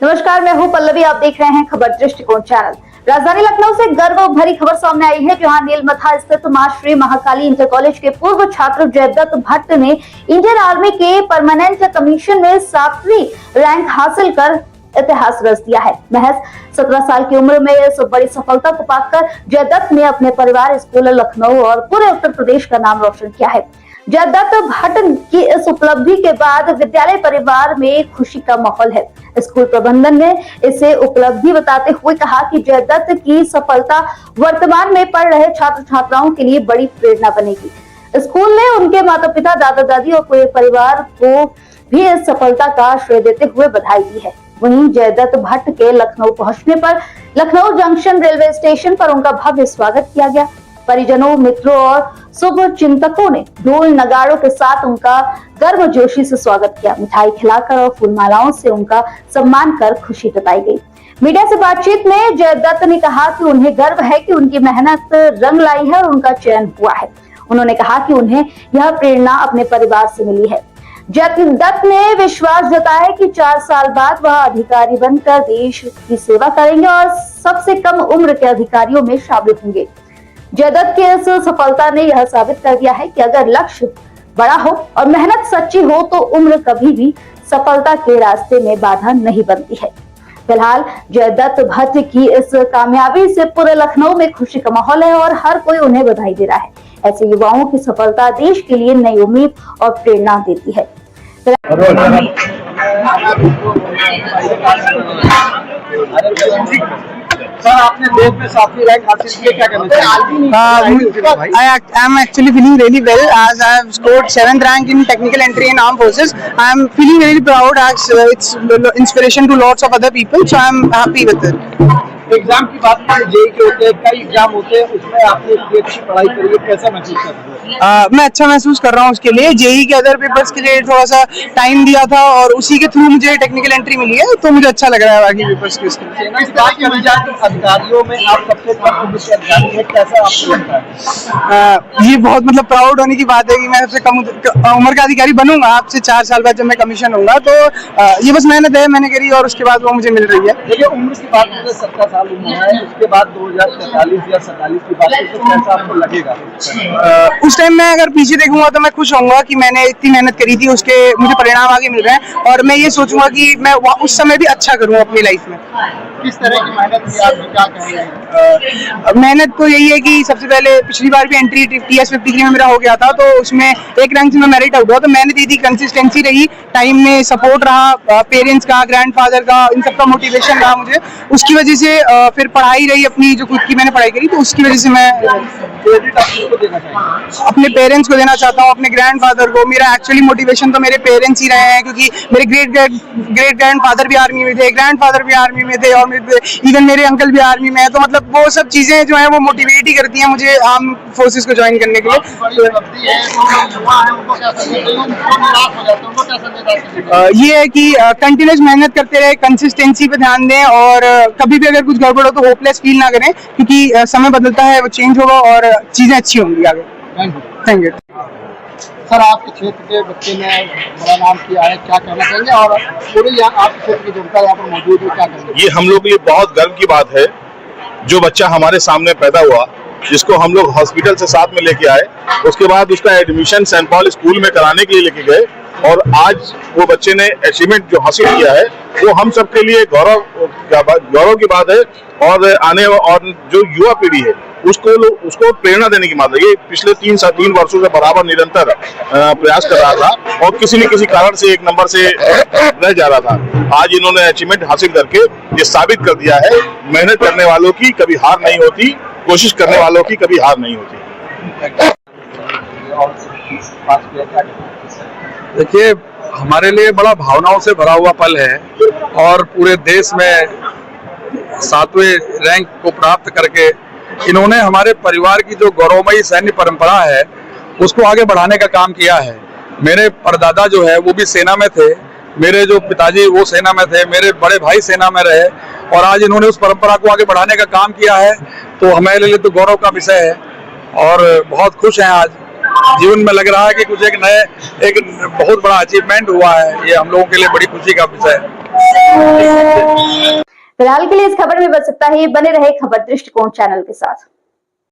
नमस्कार, मैं हूं पल्लवी। आप देख रहे हैं खबर दृष्टिकोण चैनल। राजधानी लखनऊ से गर्व भरी खबर सामने आई है, जहां नीलमथा स्थित मां श्री महाकाली इंटर कॉलेज के पूर्व छात्र जयदत्त भट्ट ने इंडियन आर्मी के परमानेंट कमीशन में 7वीं रैंक हासिल कर इतिहास रच दिया है। महज 17 साल की उम्र में इस बड़ी सफलता को पाकर जयदत्त ने अपने परिवार, स्कूल, लखनऊ और पूरे उत्तर प्रदेश का नाम रोशन किया है। जयदत्त भट्ट की इस उपलब्धि के बाद विद्यालय परिवार में खुशी का माहौल है। स्कूल प्रबंधन ने इसे उपलब्धि बताते हुए कहा कि जयदत्त की सफलता वर्तमान में पढ़ रहे छात्र छात्राओं के लिए बड़ी प्रेरणा बनेगी। स्कूल ने उनके माता पिता, दादा दादी और पूरे परिवार को भी इस सफलता का श्रेय देते हुए बधाई दी है। वहीं जयदत्त भट्ट के लखनऊ पहुंचने पर लखनऊ जंक्शन रेलवे स्टेशन पर उनका भव्य स्वागत किया गया। परिजनों, मित्रों और शुभ चिंतकों ने ढोल नगाड़ों के साथ उनका गर्मजोशी से स्वागत किया। मिठाई खिलाकर और फूलमालाओं से उनका सम्मान कर खुशी जताई गई। मीडिया से बातचीत में जयदत्त ने कहा कि उन्हें गर्व है कि उनकी मेहनत रंग लाई है और उनका चयन हुआ है। उन्होंने कहा कि उन्हें यह प्रेरणा अपने परिवार से मिली है। जयदत्त ने विश्वास जताया कि 4 साल बाद वह अधिकारी बनकर देश की सेवा करेंगे और सबसे कम उम्र के अधिकारियों में शामिल होंगे। जयदत्त की इस सफलता ने यह साबित कर दिया है कि अगर लक्ष्य बड़ा हो और मेहनत सच्ची हो तो उम्र कभी भी सफलता के रास्ते में बाधा नहीं बनती है। फिलहाल जयदत्त भट्ट की इस कामयाबी से पूरे लखनऊ में खुशी का माहौल है और हर कोई उन्हें बधाई दे रहा है। ऐसे युवाओं की सफलता देश के लिए नई उम्मीद और प्रेरणा देती है। सर, आपने देश में 7वीं रैंक हासिल की, क्या कहना चाहिए? I am actually feeling really well as I have scored 7th rank in technical entry in armed forces. I am feeling really proud as it's inspiration to lots of other people, so I am happy with it. Exam की बात करें, JEE के होते हैं, कई exam होते हैं, उसमें आपने इतनी अच्छी पढ़ाई करी है, कैसा महसूस कर रहे हैं? मैं अच्छा महसूस कर रहा हूँ उसके लिए। जेईई के अदर पेपर्स के लिए थोड़ा सा टाइम दिया था और उसी के थ्रू मुझे टेक्निकल एंट्री मिली है, तो मुझे अच्छा लग रहा है बाकी पेपर्स के उसके। इस बात की जाए तो अधिकारियों में आप सबसे कम उम्र के अधिकारी हैं, कैसा आपको लगता है? ये बहुत मतलब प्राउड होने की बात है कि मैं सबसे कम उम्र का अधिकारी बनूंगा। आपसे 4 साल बाद जब मैं कमीशन होऊंगा, तो ये बस मेहनत है, मैंने करी और उसके बाद वो मुझे मिल रही है। देखिए, उम्र की बात करें, 17 साल उम्र है, उसके बाद 2043 या 47 की बात करें तो कैसा आपको लगेगा? उस टाइम मैं अगर पीछे देखूंगा तो मैं खुश होऊंगा कि मैंने इतनी मेहनत करी थी, उसके मुझे परिणाम आगे मिल रहे हैं और मैं ये सोचूंगा कि मैं उस समय भी अच्छा करूं अपनी लाइफ में। किस तरह की मेहनत की, आप क्या कहेंगे? मेहनत तो यही है कि सबसे पहले पिछली बार भी एंट्री TS53 में मेरा हो गया था, तो उसमें एक रैंक से मैं मेरिट आउट हुआ। तो मेहनत ये थी, कंसिस्टेंसी रही, टाइम में सपोर्ट रहा, पेरेंट्स का, ग्रैंडफादर का, इन सबका मोटिवेशन रहा मुझे। उसकी वजह से फिर पढ़ाई रही अपनी, जो खुद की मैंने पढ़ाई करी, तो उसकी वजह से मैं अपने पेरेंट्स को देना चाहता हूँ, अपने ग्रैंडफादर को। मेरा एक्चुअली मोटिवेशन तो मेरे पेरेंट्स ही रहे हैं, क्योंकि मेरे ग्रेट ग्रैंडफादर भी आर्मी में थे, ग्रैंडफादर भी आर्मी में थे और इवन मेरे अंकल भी आर्मी में है। तो मतलब वो सब चीजें जो है वो मोटिवेट ही करती हैं मुझे आर्म फोर्सेस को ज्वाइन करने के लिए। ये है कि कंटिन्यूस मेहनत करते रहे, कंसिस्टेंसी पे ध्यान दें और कभी भी अगर कुछ गड़बड़ हो तो होपलेस फील ना करें, क्योंकि समय बदलता है, वो चेंज होगा और चीजें अच्छी होंगी आगे। Thank you. सर, आपके क्षेत्र के बच्चे ने बड़ा नाम किया है, क्या कहना चाहेंगे? और पूरी आपके क्षेत्र की जनता यहाँ पर मौजूद है, क्या कहेंगे? ये हम लोग के लिए बहुत गर्व की बात है। जो बच्चा हमारे सामने पैदा हुआ, जिसको हम लोग हॉस्पिटल से साथ में लेके आए, उसके बाद उसका एडमिशन सेंट पॉल स्कूल में कराने के लिए लेके गए और आज वो बच्चे ने अचीवमेंट जो हासिल किया है, वो हम सबके लिए गौरव की बात है। और आने और जो युवा पीढ़ी है उसको प्रेरणा देने की बात है। ये पिछले 3 वर्षों से बराबर निरंतर प्रयास कर रहा था और किसी न किसी कारण से एक नंबर से रह जा रहा था। आज इन्होंने अचीवमेंट हासिल करके ये साबित कर दिया है, मेहनत करने वालों की कभी हार नहीं होती, कोशिश करने वालों की कभी हार नहीं होती। देखिए, हमारे लिए बड़ा भावनाओं से भरा हुआ पल है और पूरे देश में 7वें रैंक को प्राप्त करके इन्होंने हमारे परिवार की जो गौरवमयी सैन्य परंपरा है उसको आगे बढ़ाने का काम किया है। मेरे परदादा जो है वो भी सेना में थे, मेरे जो पिताजी वो सेना में थे, मेरे बड़े भाई सेना में रहे और आज इन्होंने उस परंपरा को आगे बढ़ाने का काम किया है, तो हमारे लिए तो गौरव का विषय है और बहुत खुश हैं। आज जीवन में लग रहा है कि कुछ एक बहुत बड़ा अचीवमेंट हुआ है, ये हम लोगों के लिए बड़ी खुशी का विषय है। फिलहाल के लिए इस खबर में बस इतना ही। बने रहे खबर दृष्टिकोण चैनल के साथ।